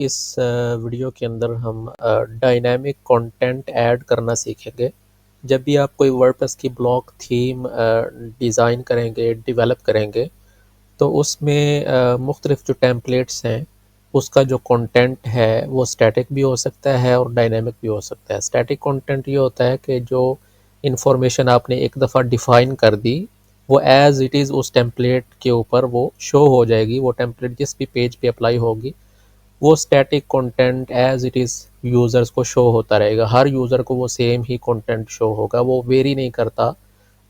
इस वीडियो के अंदर हम डायनामिक कंटेंट ऐड करना सीखेंगे। जब भी आप कोई वर्डप्रेस की ब्लॉग थीम डिज़ाइन करेंगे, डेवलप करेंगे, तो उसमें मुख्तलिफ जो टेम्पलेट्स हैं, उसका जो कंटेंट है वो स्टैटिक भी हो सकता है और डायनामिक भी हो सकता है। स्टैटिक कंटेंट ये होता है कि जो इंफॉर्मेशन आपने एक दफ़ा डिफ़ाइन कर दी, वो एज़ इट इज़ उस टेम्पलेट के ऊपर वो शो हो जाएगी। वो टेम्पलेट जिस भी पेज पे अप्लाई होगी, वो static content as it is users को शो होता रहेगा। हर यूज़र को वो सेम ही कंटेंट शो होगा, वो वेरी नहीं करता,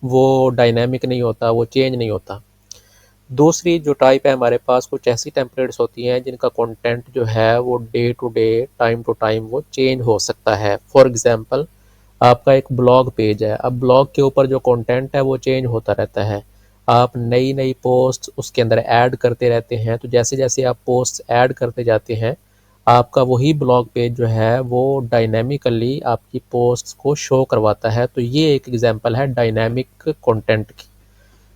वो डायनामिक नहीं होता, वो चेंज नहीं होता। दूसरी जो टाइप है हमारे पास, कुछ ऐसी टेम्पलेट्स होती हैं जिनका कंटेंट जो है वो day to day, time to time वो चेंज हो सकता है। फॉर एग्जांपल, आपका एक ब्लॉग पेज है, अब ब्लॉग के ऊपर जो कंटेंट है वो चेंज होता रहता है। आप नई नई पोस्ट उसके अंदर ऐड करते रहते हैं, तो जैसे जैसे आप पोस्ट ऐड करते जाते हैं, आपका वही ब्लॉग पेज जो है वो डायनेमिकली आपकी पोस्ट्स को शो करवाता है। तो ये एक एग्जांपल है डायनेमिक कंटेंट की।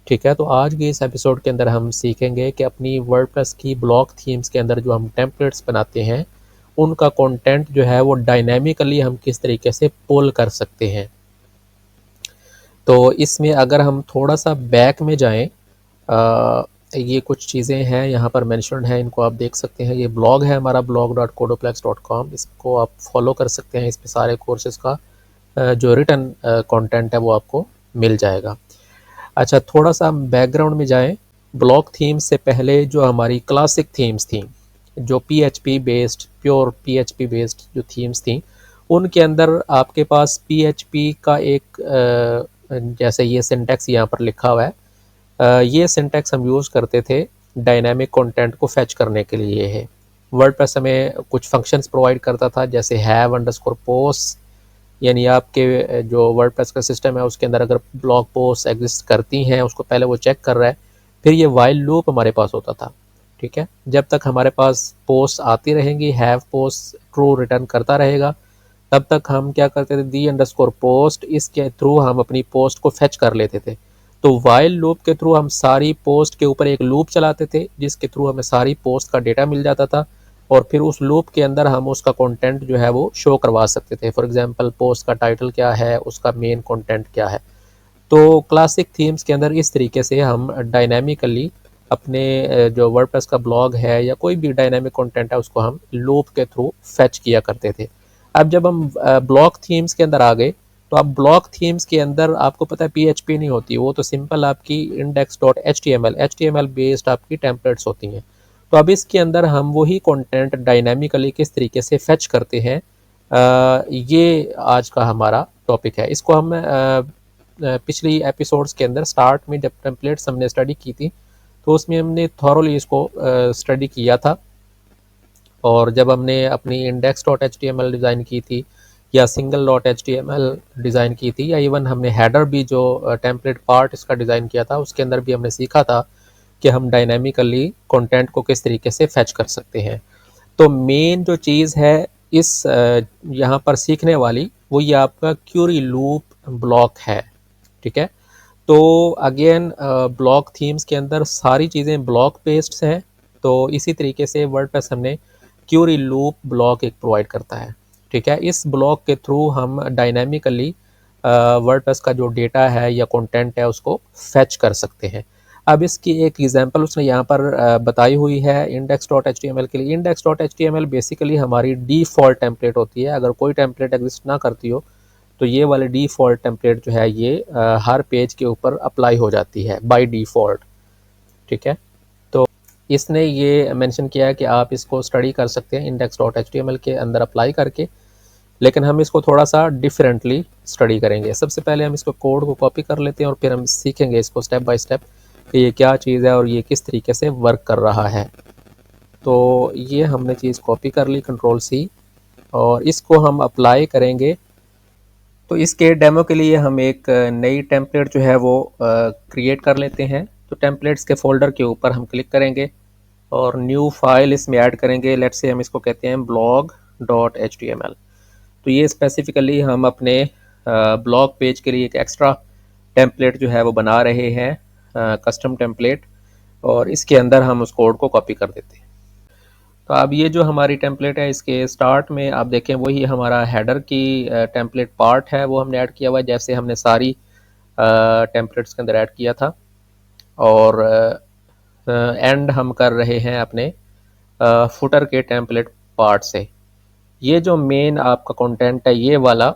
ठीक है, तो आज के इस एपिसोड के अंदर हम सीखेंगे कि अपनी वर्डप्रेस की ब्लॉग थीम्स के अंदर जो हम टेम्पलेट्स बनाते हैं, उनका कंटेंट जो है वो डायनेमिकली हम किस तरीके से पुल कर सकते हैं। तो इसमें अगर हम थोड़ा सा बैक में जाएं, ये कुछ चीज़ें हैं यहाँ पर मेंशन्ड हैं, इनको आप देख सकते हैं। ये ब्लॉग है हमारा blog.codoplex.com, इसको आप फॉलो कर सकते हैं। इस पे सारे कोर्सेज़ का जो रिटन कंटेंट है वो आपको मिल जाएगा। अच्छा, थोड़ा सा हम बैकग्राउंड में जाएं। ब्लॉक थीम्स से पहले जो हमारी क्लासिक थीम्स थी, जो PHP based, pure PHP based जो थीम्स थी, उनके अंदर आपके पास पीएचपी का एक जैसे ये सिंटैक्स यहाँ पर लिखा हुआ है, ये सिंटैक्स हम यूज़ करते थे डायनामिक कंटेंट को फैच करने के लिए। है वर्डप्रेस हमें कुछ फंक्शंस प्रोवाइड करता था, जैसे हैव अंडरस्कोर पोस्ट, यानी आपके जो वर्डप्रेस का सिस्टम है उसके अंदर अगर ब्लॉग पोस्ट एग्जिस्ट करती हैं, उसको पहले वो चेक कर रहा है। फिर ये वाइल लूप हमारे पास होता था। ठीक है, जब तक हमारे पास पोस्ट आती रहेंगी, हैव पोस्ट ट्रू रिटर्न करता रहेगा, तब तक हम क्या करते थे, दी अंडरस्कोर पोस्ट, इसके थ्रू हम अपनी पोस्ट को फेच कर लेते थे। तो वाइल लूप के थ्रू हम सारी पोस्ट के ऊपर एक लूप चलाते थे, जिसके थ्रू हमें सारी पोस्ट का डेटा मिल जाता था, और फिर उस लूप के अंदर हम उसका कंटेंट जो है वो शो करवा सकते थे। फॉर एग्जांपल, पोस्ट का टाइटल क्या है, उसका मेन कंटेंट क्या है। तो क्लासिक थीम्स के अंदर इस तरीके से हम डायनामिकली अपने जो वर्डप्रेस का ब्लॉग है या कोई भी डायनामिक कंटेंट है, उसको हम लूप के थ्रू फेच किया करते थे। अब जब हम ब्लॉक थीम्स के अंदर आ गए, तो अब ब्लॉक थीम्स के अंदर आपको पता है पीएचपी नहीं होती, वो तो सिंपल आपकी index dot H T M L based आपकी टेम्पलेट्स होती हैं। तो अब इसके अंदर हम वही कंटेंट डायनामिकली किस तरीके से फेच करते हैं, ये आज का हमारा टॉपिक है। इसको हम पिछली एपिसोड्स के अंदर स्टार्ट में जब टेम्पलेट्स हमने स्टडी की थी, तो उसमें हमने थॉरोली इसको स्टडी किया था। और जब हमने अपनी index dot H T M L design की थी, या single dot H T M L design की थी, या इवन हमने हेडर भी जो टेम्पलेट पार्ट इसका डिज़ाइन किया था, उसके अंदर भी हमने सीखा था कि हम डायनामिकली कंटेंट को किस तरीके से फैच कर सकते हैं। तो मेन जो चीज़ है इस यहाँ पर सीखने वाली, वो ये आपका क्यूरी लूप ब्लॉक है। ठीक है, तो अगेन ब्लॉक थीम्स के अंदर सारी चीज़ें ब्लॉक बेस्ड हैं। तो इसी तरीके से वर्डप्रेस हमने क्यूरी लूप ब्लॉक एक प्रोवाइड करता है। ठीक है, इस ब्लॉक के थ्रू हम डायनामिकली वर्डप्रेस का जो डेटा है या कंटेंट है उसको फेच कर सकते हैं। अब इसकी एक एग्जांपल उसने यहाँ पर बताई हुई है index dot H T M L के लिए। Index dot H T M L basically हमारी डिफ़ॉल्ट टेम्पलेट होती है। अगर कोई टेम्पलेट एग्जिस्ट ना करती हो, तो ये वाले डिफ़ॉल्ट टेम्पलेट जो है ये हर पेज के ऊपर अप्लाई हो जाती है बाय डिफ़ॉल्ट। ठीक है, तो इसने ये मेंशन किया है कि आप इसको स्टडी कर सकते हैं index dot H T M L के अंदर अप्लाई करके, लेकिन हम इसको थोड़ा सा डिफरेंटली स्टडी करेंगे। सबसे पहले हम इसको कोड को कॉपी कर लेते हैं, और फिर हम सीखेंगे इसको स्टेप बाय स्टेप कि ये क्या चीज़ है और ये किस तरीके से वर्क कर रहा है। तो ये हमने चीज़ कॉपी कर ली, कंट्रोल सी, और इसको हम अप्लाई करेंगे। तो इसके डेमो के लिए हम एक नई टेम्पलेट जो है वो क्रिएट कर लेते हैं। तो टेम्पलेट्स के फोल्डर के ऊपर हम क्लिक करेंगे और न्यू फाइल इसमें ऐड करेंगे। लेट्स से हम इसको कहते हैं blog dot H T M L. तो ये स्पेसिफिकली हम अपने ब्लॉग पेज के लिए एक एक्स्ट्रा टेम्पलेट जो है वो बना रहे हैं, कस्टम टेम्पलेट, और इसके अंदर हम उस कोड को कॉपी कर देते हैं। तो अब ये जो हमारी टेम्पलेट है, इसके स्टार्ट में आप देखें वही हमारा हेडर की टेम्पलेट पार्ट है, वो हमने ऐड किया हुआ है, जैसे हमने सारी टेम्पलेट्स के अंदर ऐड किया था। और एंड हम कर रहे हैं अपने फुटर के टेम्पलेट पार्ट से। ये जो मेन आपका कंटेंट है ये वाला,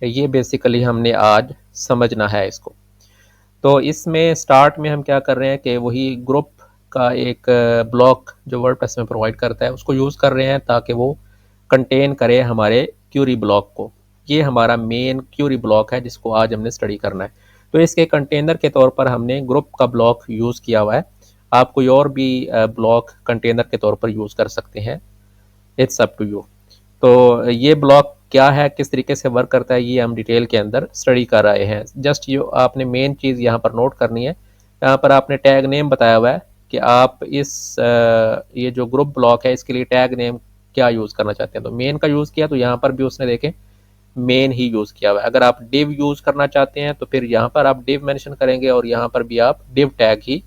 ये बेसिकली हमने आज समझना है इसको। तो इसमें स्टार्ट में हम क्या कर रहे हैं कि वही ग्रुप का एक ब्लॉक जो वर्डप्रेस में प्रोवाइड करता है उसको यूज़ कर रहे हैं ताकि वो कंटेन करे हमारे क्यूरी ब्लॉक को। ये हमारा मेन क्यूरी ब्लॉक है जिसको आज हमने स्टडी करना है। तो इसके कंटेनर के तौर पर हमने ग्रुप का ब्लॉक यूज़ किया हुआ है। आप कोई और भी ब्लॉक कंटेनर के तौर पर यूज़ कर सकते हैं, इट्स अप टू यू। तो ये ब्लॉक क्या है, किस तरीके से वर्क करता है, ये हम डिटेल के अंदर स्टडी कर रहे हैं। जस्ट ये आपने मेन चीज़ यहाँ पर नोट करनी है, यहाँ पर आपने टैग नेम बताया हुआ है कि आप इस ये जो ग्रुप ब्लॉक है इसके लिए टैग नेम क्या यूज़ करना चाहते हैं। तो मेन का यूज़ किया, तो यहाँ पर भी उसने देखें मेन ही यूज़ किया हुआ है। अगर आप डिव यूज़ करना चाहते हैं तो फिर यहाँ पर आप डिव मेंशन करेंगे और यहाँ पर भी आप डिव टैग ही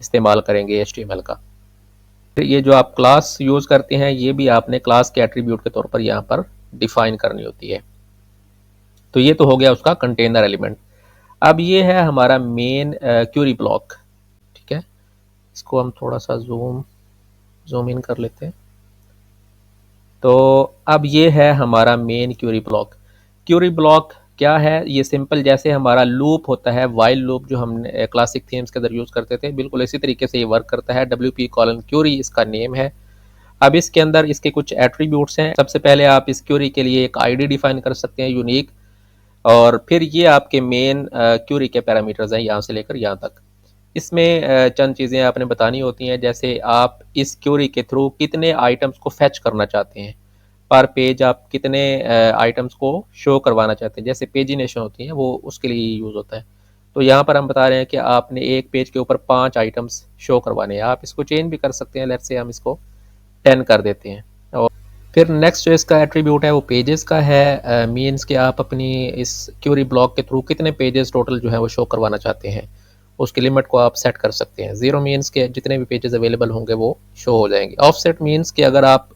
इस्तेमाल करेंगे HTML का। ये जो आप क्लास यूज़ करते हैं ये भी आपने क्लास के एट्रीब्यूट के तौर पर यहाँ पर डिफाइन करनी होती है। तो ये तो हो गया उसका कंटेनर एलिमेंट। अब ये है हमारा मेन क्यूरी ब्लॉक, ठीक है। इसको हम थोड़ा सा जूम इन कर लेते हैं। तो अब ये है हमारा main query block. Query block क्या है, ये सिंपल जैसे हमारा लूप होता है, वाइल लूप जो हमने क्लासिक थीम्स के अंदर यूज़ करते थे, बिल्कुल इसी तरीके से ये वर्क करता है। WP:query इसका नेम है। अब इसके अंदर इसके कुछ एट्रीब्यूट्स हैं। सबसे पहले आप इस क्यूरी के लिए एक आईडी डिफाइन कर सकते हैं यूनिक, और फिर ये आपके मेन क्यूरी के पैरामीटर्स हैं यहाँ से लेकर यहाँ तक। इसमें चंद चीज़ें आपने बतानी होती हैं, जैसे आप इस क्यूरी के थ्रू कितने आइटम्स को फैच करना चाहते हैं, पर पेज आप कितने आइटम्स को शो करवाना चाहते हैं। जैसे पेजिनेशन होती है वो उसके लिए यूज़ होता है। तो यहाँ पर हम बता रहे हैं कि आपने एक पेज के ऊपर 5 आइटम्स शो करवाने हैं। आप इसको चेंज भी कर सकते हैं, लेट्स से हम इसको 10 कर देते हैं। और फिर नेक्स्ट जो इसका एट्रीब्यूट है वो पेजेस का है। मीन्स कि आप अपनी इस क्यूरी ब्लॉक के थ्रू कितने पेजेस टोटल जो है वो शो करवाना चाहते हैं, उसकी लिमिट को आप सेट कर सकते हैं। 0 मीन्स के जितने भी पेजेस अवेलेबल होंगे वो शो हो जाएंगे। ऑफसेट मीन्स कि अगर आप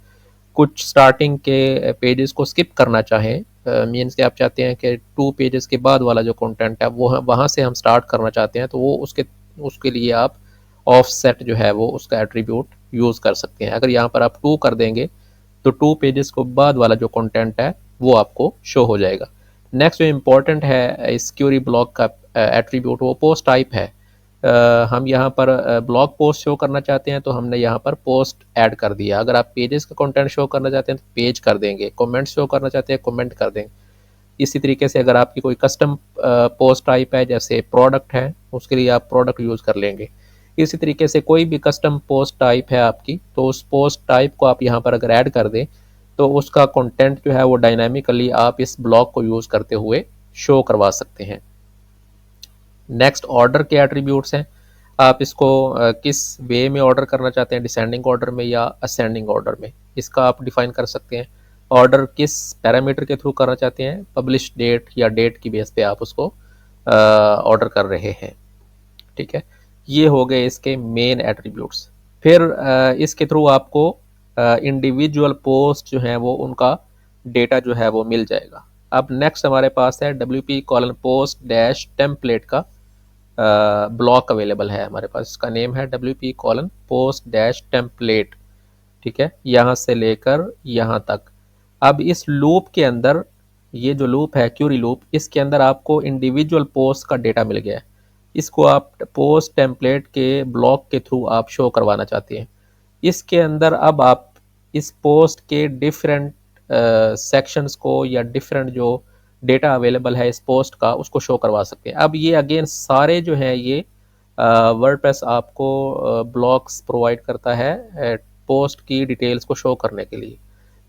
कुछ स्टार्टिंग के पेजेस को स्किप करना चाहें, मीन्स कि आप चाहते हैं कि 2 पेजेस के बाद वाला जो कंटेंट है वो वहाँ से हम स्टार्ट करना चाहते हैं, तो वो उसके लिए आप ऑफसेट जो है वो उसका एट्रीब्यूट यूज़ कर सकते हैं। अगर यहाँ पर आप 2 कर देंगे तो 2 पेजेस को बाद वाला जो कंटेंट है वो आपको शो हो जाएगा। नेक्स्ट जो इम्पोर्टेंट है इस क्यूरी ब्लॉक का एट्रीब्यूट वो पोस्ट टाइप है। हम यहाँ पर ब्लॉग पोस्ट शो करना चाहते हैं तो हमने यहाँ पर पोस्ट ऐड कर दिया। अगर आप पेजेस का कंटेंट शो करना चाहते हैं तो पेज कर देंगे, कमेंट शो करना चाहते हैं कमेंट कर देंगे। इसी तरीके से अगर आपकी कोई कस्टम पोस्ट टाइप है जैसे प्रोडक्ट है, उसके लिए आप प्रोडक्ट यूज़ कर लेंगे। इसी तरीके से कोई भी कस्टम पोस्ट टाइप है आपकी, तो उस पोस्ट टाइप को आप यहाँ पर अगर ऐड कर दें तो उसका कंटेंट जो है वो डायनामिकली आप इस ब्लॉक को यूज़ करते हुए शो करवा सकते हैं। नेक्स्ट ऑर्डर के एट्रीब्यूट्स हैं। आप इसको किस वे में ऑर्डर करना चाहते हैं, डिसेंडिंग ऑर्डर में या असेंडिंग ऑर्डर में, इसका आप डिफाइन कर सकते हैं। ऑर्डर किस पैरामीटर के थ्रू करना चाहते हैं, पब्लिश डेट या डेट की बेस पे आप उसको ऑर्डर कर रहे हैं, ठीक है। ये हो गए इसके मेन एट्रीब्यूट्स। फिर इसके थ्रू आपको इंडिविजुअल पोस्ट जो है वो उनका डेटा जो है वो मिल जाएगा। अब नेक्स्ट हमारे पास है WP:post-template का ब्लॉक अवेलेबल है हमारे पास। इसका नेम है WP:post-template, ठीक है, यहाँ से लेकर यहाँ तक। अब इस लूप के अंदर, ये जो लूप है क्यूरी लूप, इसके अंदर आपको इंडिविजुअल पोस्ट का डेटा मिल गया है। इसको आप पोस्ट टेम्पलेट के ब्लॉक के थ्रू आप शो करवाना चाहते हैं। इसके अंदर अब आप इस पोस्ट के डिफरेंट सेक्शंस को या डिफरेंट जो डेटा अवेलेबल है इस पोस्ट का उसको शो करवा सकते हैं। अब ये अगेन सारे जो हैं ये वर्डप्रेस आपको ब्लॉक्स प्रोवाइड करता है पोस्ट की डिटेल्स को शो करने के लिए।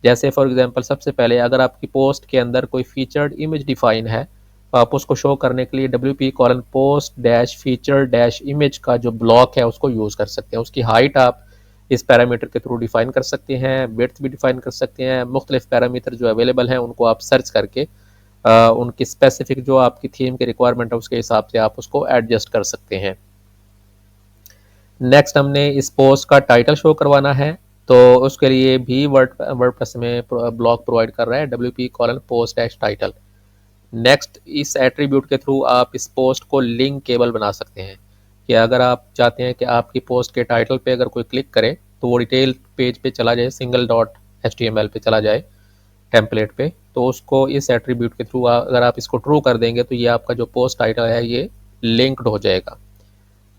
जैसे फॉर एग्जांपल सबसे पहले अगर आपकी पोस्ट के अंदर कोई फीचर्ड इमेज डिफाइन है तो आप उसको शो करने के लिए WP:post-feature-image का जो ब्लॉक है उसको यूज़ कर सकते हैं। उसकी हाइट आप इस पैरामीटर के थ्रू डिफाइन कर सकते हैं, विड्थ भी डिफाइन कर सकते हैं। मुख्तलिफ पैरामीटर जो अवेलेबल हैं उनको आप सर्च करके उनकी स्पेसिफिक जो आपकी थीम की रिक्वायरमेंट है उसके हिसाब से आप उसको एडजस्ट कर सकते हैं। नेक्स्ट हमने इस पोस्ट का टाइटल शो करवाना है। तो उसके लिए भी वर्डप्रेस में ब्लॉक प्रोवाइड कर रहा है wp:post-title। नेक्स्ट, इस एट्रीब्यूट के थ्रू आप इस पोस्ट को लिंकेबल बना सकते हैं कि अगर आप चाहते हैं कि आपकी पोस्ट के टाइटल पे अगर कोई क्लिक करे तो वो डिटेल पेज पे चला जाए, सिंगल डॉट HTML पे चला जाए टेम्पलेट पे, तो उसको इस एट्रीब्यूट के थ्रू अगर आप इसको ट्रू कर देंगे तो ये आपका जो पोस्ट टाइटल है ये लिंक्ड हो जाएगा।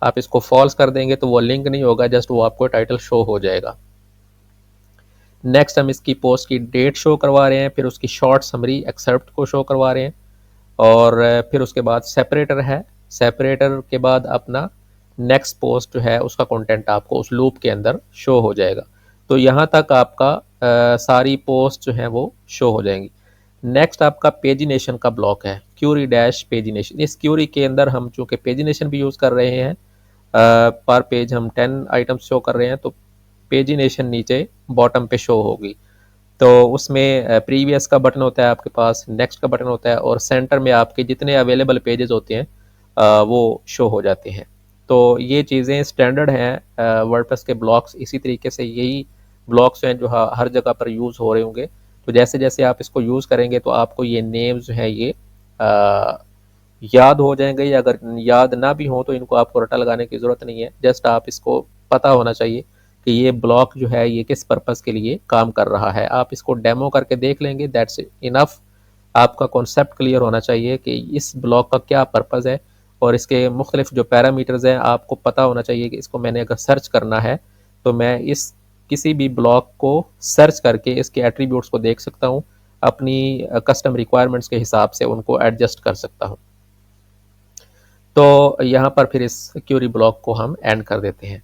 आप इसको फॉल्स कर देंगे तो वो लिंक नहीं होगा, जस्ट वो आपको टाइटल शो हो जाएगा। नेक्स्ट, हम इसकी पोस्ट की डेट शो करवा रहे हैं, फिर उसकी शॉर्ट समरी एक्सेप्ट को शो करवा रहे हैं, और फिर उसके बाद सेपरेटर है। सेपरेटर के बाद अपना नेक्स्ट पोस्ट जो है उसका कंटेंट आपको उस लूप के अंदर शो हो जाएगा। तो यहाँ तक आपका सारी पोस्ट जो है वो शो हो जाएंगी। नेक्स्ट आपका पेजिनेशन का ब्लॉक है, क्यूरी डैश पेजिनेशन। इस क्यूरी के अंदर हम चूँकि पेजिनेशन भी यूज़ कर रहे हैं, पर पेज हम 10 आइटम्स शो कर रहे हैं, तो पेजिनेशन नीचे बॉटम पे शो होगी। तो उसमें प्रीवियस का बटन होता है आपके पास, नेक्स्ट का बटन होता है, और सेंटर में आपके जितने अवेलेबल पेजेस होते हैं वो शो हो जाते हैं। तो ये चीज़ें स्टैंडर्ड हैं वर्डप्रेस के ब्लॉक्स। इसी तरीके से यही ब्लॉक्स हैं जो हर जगह पर यूज़ हो रहे होंगे। तो जैसे जैसे आप इसको यूज़ करेंगे तो आपको ये नेम्स जो है ये याद हो जाएंगे, या अगर याद ना भी हो तो इनको आपको रटा लगाने की ज़रूरत नहीं है। जस्ट आप इसको पता होना चाहिए कि ये ब्लॉक जो है ये किस पर्पज़ के लिए काम कर रहा है। आप इसको डेमो करके देख लेंगे, दैट्स इनफ। आपका कॉन्सेप्ट क्लियर होना चाहिए कि इस ब्लॉक का क्या पर्पज़ है, और इसके मुख्तलिफ जो पैरामीटर्स हैं आपको पता होना चाहिए कि इसको मैंने अगर सर्च करना है तो मैं इस किसी भी ब्लॉक को सर्च करके इसके एट्रीब्यूट्स को देख सकता हूँ, अपनी कस्टम रिक्वायरमेंट्स के हिसाब से उनको एडजस्ट कर सकता हूँ। तो यहाँ पर फिर इस क्यूरी ब्लॉक को हम एंड कर देते हैं।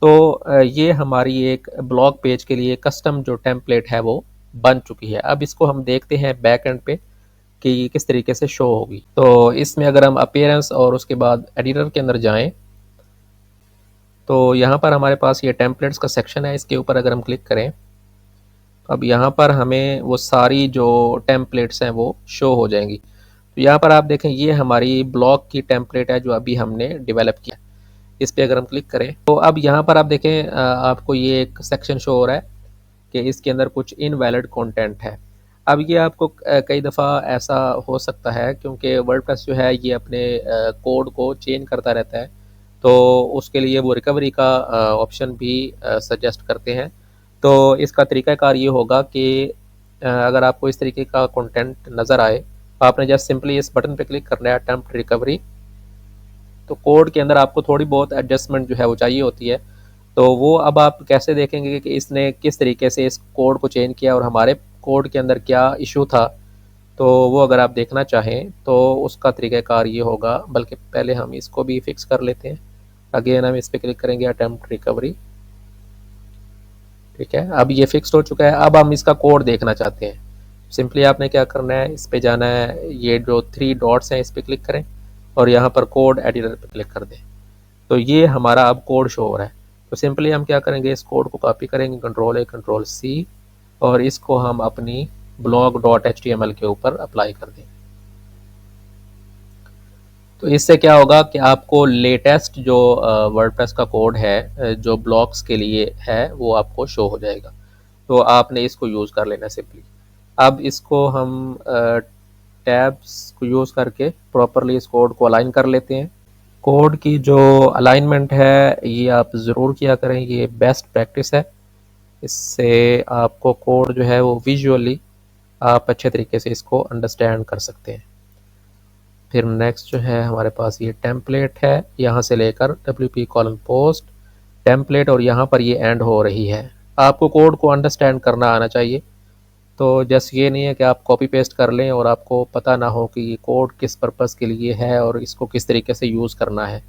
तो ये हमारी एक ब्लॉग पेज के लिए कस्टम जो टेम्पलेट है वो बन चुकी है। अब इसको हम देखते हैं बैक एंड पे कि ये किस तरीके से शो होगी। तो इसमें अगर हम अपीयरेंस और उसके बाद एडिटर के अंदर जाएं तो यहाँ पर हमारे पास ये टेम्पलेट्स का सेक्शन है, इसके ऊपर अगर हम क्लिक करें तो अब यहाँ पर हमें वो सारी जो टेम्पलेट्स हैं वो शो हो जाएंगी। तो यहाँ पर आप देखें ये हमारी ब्लॉग की टेम्पलेट है जो अभी हमने डेवलप किया। इस पर अगर हम क्लिक करें तो अब यहाँ पर आप देखें आपको ये एक सेक्शन शो हो रहा है कि इसके अंदर कुछ इनवैलिड कंटेंट है। अब ये आपको कई दफ़ा ऐसा हो सकता है क्योंकि वर्डप्रेस जो है ये अपने कोड को चेंज करता रहता है, तो उसके लिए वो रिकवरी का ऑप्शन भी सजेस्ट करते हैं। तो इसका तरीक़ाकार ये होगा कि अगर आपको इस तरीके का कंटेंट नज़र आए तो आपने जस्ट सिंपली इस बटन पे क्लिक करना है, अटेम्प्ट रिकवरी। तो कोड के अंदर आपको थोड़ी बहुत एडजस्टमेंट जो है वो चाहिए होती है। तो वो अब आप कैसे देखेंगे कि इसने किस तरीके से इस कोड को चेंज किया और हमारे कोड के अंदर क्या इशू था, तो वो अगर आप देखना चाहें तो उसका तरीक़ाकार ये होगा। बल्कि पहले हम इसको भी फिक्स कर लेते हैं। अगेन हम इस पर क्लिक करेंगे, अटेम्प्ट रिकवरी। ठीक है, अब ये फिक्स हो चुका है। अब हम इसका कोड देखना चाहते हैं। सिंपली आपने क्या करना है, इस पे जाना है, ये जो 3 डॉट्स हैं इस पर क्लिक करें और यहाँ पर कोड एडिटर पर क्लिक कर दें। तो ये हमारा अब कोड शो हो रहा है। तो सिंपली हम क्या करेंगे, इस कोड को कॉपी करेंगे, Ctrl+A Ctrl+C, और इसको हम अपनी blog.html के ऊपर अप्लाई कर देंगे। तो इससे क्या होगा कि आपको लेटेस्ट जो वर्डप्रेस का कोड है जो ब्लॉग्स के लिए है वो आपको शो हो जाएगा। तो आपने इसको यूज़ कर लेना सिंपली। अब इसको हम टैब्स को यूज़ करके प्रॉपरली इस कोड को अलाइन कर लेते हैं। कोड की जो अलाइनमेंट है ये आप ज़रूर किया करें, ये बेस्ट प्रैक्टिस है। इससे आपको कोड जो है वो विजुअली आप अच्छे तरीके से इसको अंडरस्टैंड कर सकते हैं। फिर नेक्स्ट जो है हमारे पास ये टेम्पलेट है, यहाँ से लेकर wp:post टेम्पलेट, और यहाँ पर ये एंड हो रही है। आपको कोड को अंडरस्टैंड करना आना चाहिए। तो जस्ट ये नहीं है कि आप कॉपी पेस्ट कर लें और आपको पता ना हो कि ये कोड किस पर्पज़ के लिए है और इसको किस तरीके से यूज़ करना है।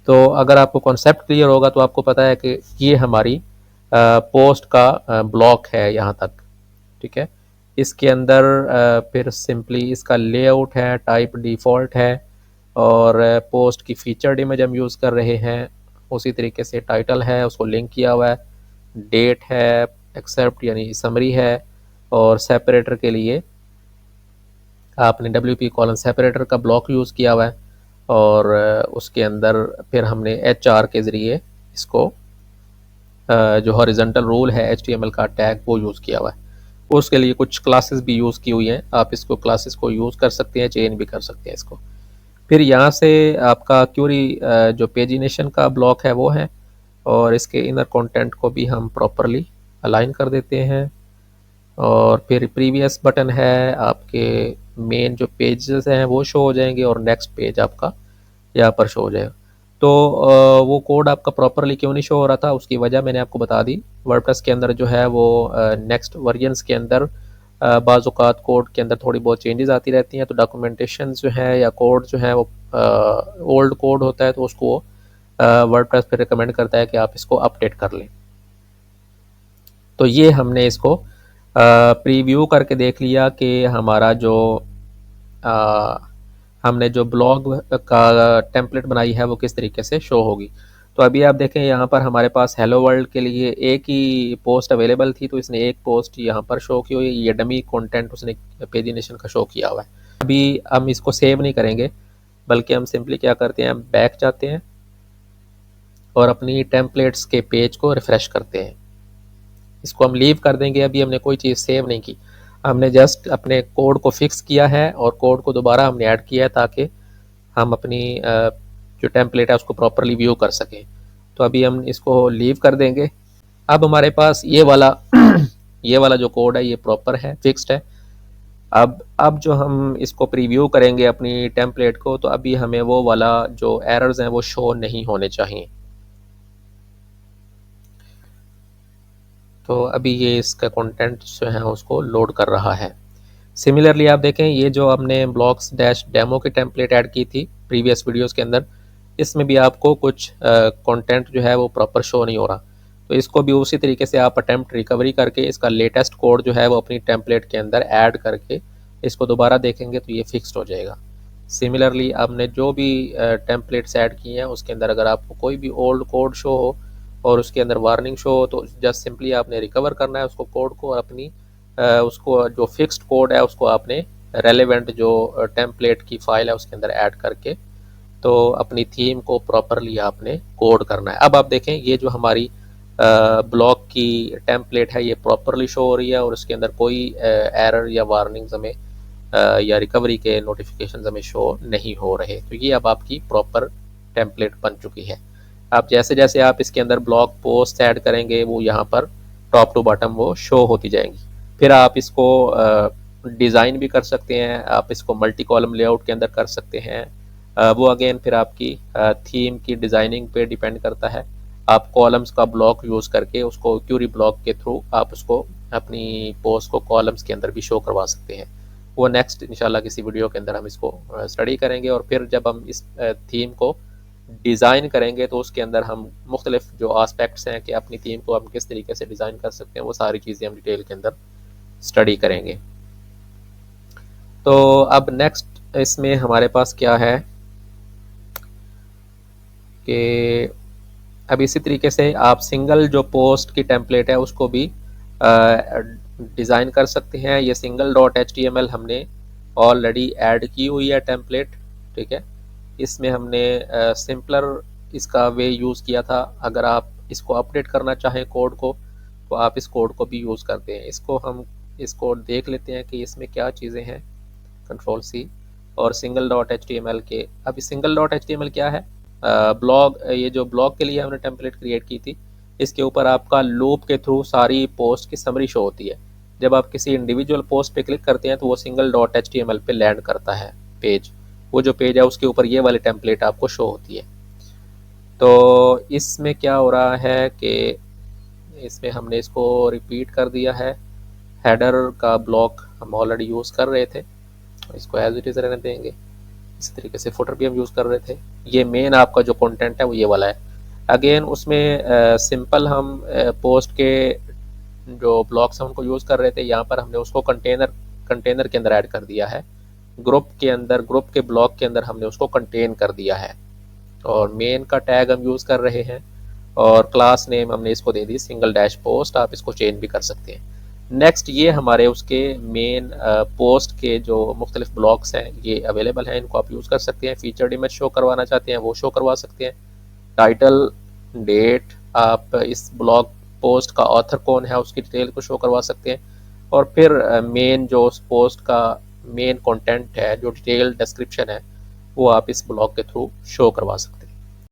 तो अगर आपको कॉन्सेप्ट क्लियर होगा तो आपको पता है कि ये हमारी पोस्ट का ब्लॉक है यहाँ तक। ठीक है, इसके अंदर फिर सिंपली इसका लेआउट है, टाइप डिफ़ॉल्ट है, और पोस्ट की फीचर्ड इमेज हम यूज़ कर रहे हैं। उसी तरीके से टाइटल है, उसको लिंक किया हुआ है, डेट है, एक्सेप्ट यानी समरी है, और सेपरेटर के लिए आपने wp:सेपरेटर का ब्लॉक यूज़ किया हुआ है, और उसके अंदर फिर हमने HR के ज़रिए इसको जो हॉरिजॉन्टल रूल है HTML का टैग वो यूज़ किया हुआ है। उसके लिए कुछ क्लासेस भी यूज़ की हुई हैं, आप इसको क्लासेस को यूज़ कर सकते हैं, चेंज भी कर सकते हैं इसको। फिर यहाँ से आपका क्यूरी जो पेजिनेशन का ब्लॉक है वो है, और इसके इनर कंटेंट को भी हम प्रॉपरली अलाइन कर देते हैं। और फिर प्रीवियस बटन है, आपके मेन जो पेजेस हैं वो शो हो जाएंगे और नेक्स्ट पेज आपका यहाँ पर शो हो जाएगा। तो वो कोड आपका प्रॉपरली क्यों नहीं शो हो रहा था, उसकी वजह मैंने आपको बता दी। वर्डप्रेस के अंदर जो है वो नेक्स्ट वर्जन्स के अंदर बाज़ औक़ात कोड के अंदर थोड़ी बहुत चेंजेस आती रहती हैं, तो डॉक्यूमेंटेशन जो है या कोड जो है वो ओल्ड कोड होता है, तो उसको वर्डप्रेस पे रिकमेंड करता है कि आप इसको अपडेट कर लें। तो ये हमने इसको प्रीव्यू करके देख लिया कि हमारा जो हमने जो ब्लॉग का टेम्पलेट बनाई है वो किस तरीके से शो होगी। तो अभी आप देखें यहाँ पर हमारे पास हेलो वर्ल्ड के लिए एक ही पोस्ट अवेलेबल थी, तो इसने एक पोस्ट यहाँ पर शो की हुई, ये डमी कंटेंट उसने पेजिनेशन का शो किया हुआ है। अभी हम इसको सेव नहीं करेंगे, बल्कि हम सिंपली क्या करते हैं, बैक जाते हैं और अपनी टेम्पलेट्स के पेज को रिफ़्रेश करते हैं। इसको हम लीव कर देंगे, अभी हमने कोई चीज़ सेव नहीं की, हमने जस्ट अपने कोड को फिक्स किया है और कोड को दोबारा हमने ऐड किया है ताकि हम अपनी जो टेम्पलेट है उसको प्रॉपरली व्यू कर सकें। तो अभी हम इसको लीव कर देंगे। अब हमारे पास ये वाला ये वाला जो कोड है ये प्रॉपर है, फिक्स्ड है। अब जो हम इसको प्रीव्यू करेंगे अपनी टेम्पलेट को, तो अभी हमें वो वाला जो एरर्स हैं वो शो नहीं होने चाहिए। तो अभी ये इसका कंटेंट जो है उसको लोड कर रहा है। सिमिलरली आप देखें, ये जो हमने ब्लॉक्स डैश डेमो की टेम्पलेट ऐड की थी प्रीवियस वीडियोस के अंदर, इसमें भी आपको कुछ कंटेंट जो है वो प्रॉपर शो नहीं हो रहा। तो इसको भी उसी तरीके से आप अटेम्प्ट रिकवरी करके इसका लेटेस्ट कोड जो है वो अपनी टेम्पलेट के अंदर ऐड करके इसको दोबारा देखेंगे तो ये फिक्स्ड हो जाएगा। सिमिलरली आपने जो भी टेम्पलेट्स ऐड किए हैं उसके अंदर अगर आपको कोई भी ओल्ड कोड शो हो और उसके अंदर वार्निंग शो हो, तो जस्ट सिंपली आपने रिकवर करना है उसको कोड को, और अपनी उसको जो फिक्स्ड कोड है उसको आपने रेलेवेंट जो टेम्पलेट की फाइल है उसके अंदर ऐड करके तो अपनी थीम को प्रॉपरली आपने कोड करना है। अब आप देखें, ये जो हमारी ब्लॉक की टेम्पलेट है ये प्रॉपरली शो हो रही है और उसके अंदर कोई एरर या वार्निंग्स हमें या रिकवरी के नोटिफिकेशन हमें शो नहीं हो रहे। तो ये अब आपकी प्रॉपर टेम्पलेट बन चुकी है। आप जैसे जैसे आप इसके अंदर ब्लॉग पोस्ट ऐड करेंगे वो यहाँ पर टॉप टू बॉटम वो शो होती जाएंगी। फिर आप इसको डिज़ाइन भी कर सकते हैं, आप इसको मल्टी कॉलम लेआउट के अंदर कर सकते हैं। वो अगेन फिर आपकी थीम की डिज़ाइनिंग पे डिपेंड करता है। आप कॉलम्स का ब्लॉक यूज़ करके उसको क्यूरी ब्लॉक के थ्रू आप उसको अपनी पोस्ट को कॉलम्स के अंदर भी शो करवा सकते हैं। वो नेक्स्ट इंशाल्लाह किसी वीडियो के अंदर हम इसको स्टडी करेंगे। और फिर जब हम इस थीम को डिज़ाइन करेंगे तो उसके अंदर हम मुख्तलिफ जो आस्पेक्ट्स हैं कि अपनी थीम को हम किस तरीके से डिज़ाइन कर सकते हैं वो सारी चीज़ें हम डिटेल के अंदर स्टडी करेंगे। तो अब नेक्स्ट इसमें हमारे पास क्या है कि अब इसी तरीके से आप सिंगल जो पोस्ट की टेम्पलेट है उसको भी डिज़ाइन कर सकते हैं। ये सिंगल डॉट HTML हमने ऑलरेडी ऐड की हुई है टेम्पलेट, ठीक है। इसमें हमने सिंपलर इसका वे यूज़ किया था। अगर आप इसको अपडेट करना चाहें कोड को तो आप इस कोड को भी यूज़ करते हैं। इसको देख लेते हैं कि इसमें क्या चीज़ें हैं। Ctrl+C और सिंगल डॉट HTML के, अभी सिंगल डॉट HTML क्या है, ब्लॉग, ये जो ब्लॉग के लिए हमने टेम्पलेट क्रिएट की थी इसके ऊपर आपका लूप के थ्रू सारी पोस्ट की समरी शो होती है। जब आप किसी इंडिविजुअल पोस्ट पे क्लिक करते हैं तो वो सिंगल डॉट HTML पे लैंड करता है पेज, वो जो पेज है उसके ऊपर ये वाली टेम्पलेट आपको शो होती है। तो इसमें क्या हो रहा है कि इसमें हमने इसको रिपीट कर दिया है। हेडर का ब्लॉक हम ऑलरेडी यूज़ कर रहे थे, इसको एज इट इज़ रहने देंगे। इसी तरीके से फुटर भी हम यूज़ कर रहे थे। ये मेन आपका जो कंटेंट है वो ये वाला है। अगेन उसमें सिंपल हम पोस्ट के जो ब्लॉक्स हैं उनको यूज़ कर रहे थे, यहाँ पर हमने उसको कंटेनर के अंदर ऐड कर दिया है। ग्रुप के ब्लॉक के अंदर हमने उसको कंटेन कर दिया है और मेन का टैग हम यूज़ कर रहे हैं और क्लास नेम हमने इसको दे दी सिंगल डैश पोस्ट। आप इसको चेंज भी कर सकते हैं। नेक्स्ट ये हमारे उसके मेन पोस्ट के जो मुख्तलिफ ब्लॉक्स हैं ये अवेलेबल हैं, इनको आप यूज़ कर सकते हैं। फीचर्ड इमेज शो करवाना चाहते हैं वो शो करवा सकते हैं। टाइटल, डेट, आप इस ब्लॉग पोस्ट का ऑथर कौन है उसकी डिटेल को शो करवा सकते हैं। और फिर मेन जो उस पोस्ट का मेन कंटेंट है, जो डिटेल डिस्क्रिप्शन है, वो आप इस ब्लॉग के थ्रू शो करवा सकते हैं।